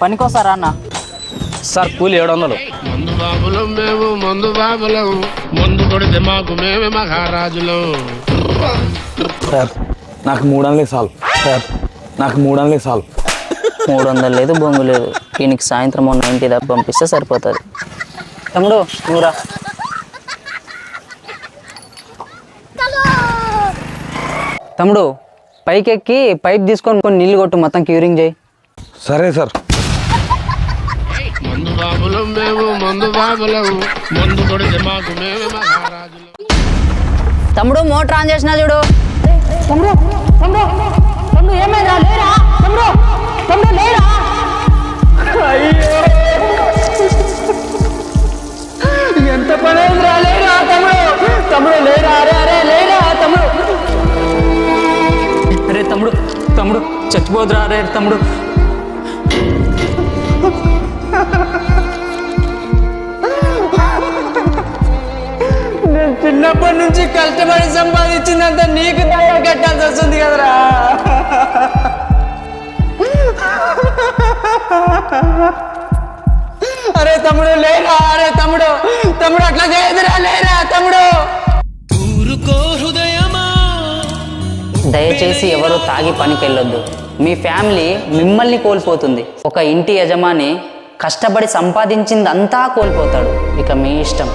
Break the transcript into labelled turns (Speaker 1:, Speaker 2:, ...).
Speaker 1: పనికోసారా అన్న?
Speaker 2: సార్ కూలి 700.
Speaker 3: మందు బాబులం మేము, మందు బాబులం, మందు కొడితే మాకు మేమే మహారాజులం.
Speaker 2: సార్ నాకు 300 చాలు సార్, నాకు 300 చాలు.
Speaker 1: 300 లేదు, బొంగు లేదు. దీనికి సాయంత్రం 90 దాకా పంపిస్తే సరిపోతుంది. తమ్ముడు నువ్వురా. తమ్ముడు పైకెక్కి పైప్ తీసుకొని నీళ్ళు కొట్టు, మొత్తం క్యూరింగ్ చేయి.
Speaker 2: సరే సార్.
Speaker 3: మందు బాబులం మేము, మందు బాబులం, మందు కొడితే మాకు మేమే మహారాజులం.
Speaker 1: తమ్ముడు మోటార్ ఆన్ చేసినా చూడు.
Speaker 4: ఏమైందా? లేరా తమ్ముడు? తమ్ముడు లేరా? అయ్యో ఎంత పని అయిందిరా? లేరా తమ్ముడు? తమ్ముడు లేరా? అరే అరే లేరా తమ్ముడు?
Speaker 1: అరే తమ్ముడు, తమ్ముడు చచ్చిపోదురా. అరే తమ్ముడు,
Speaker 4: నేను చిన్నప్పటి నుంచి కష్టపడి సంపాదించిందంత నీకు దయ కట్టాల్సి వస్తుంది కదరా. అరే తమ్ముడు లేరా? అరే తమ్ముడు, తమ్ముడు అట్లా చేయదురా. లేరా తమ్ముడు?
Speaker 1: దయచేసి ఎవరు తాగి పనికి వెళ్ళొద్దు. మీ ఫ్యామిలీ మిమ్మల్ని కోల్పోతుంది. ఒక ఇంటి యజమాని కష్టపడి సంపాదించింది అంతా కోల్పోతాడు. ఇక మీ ఇష్టం.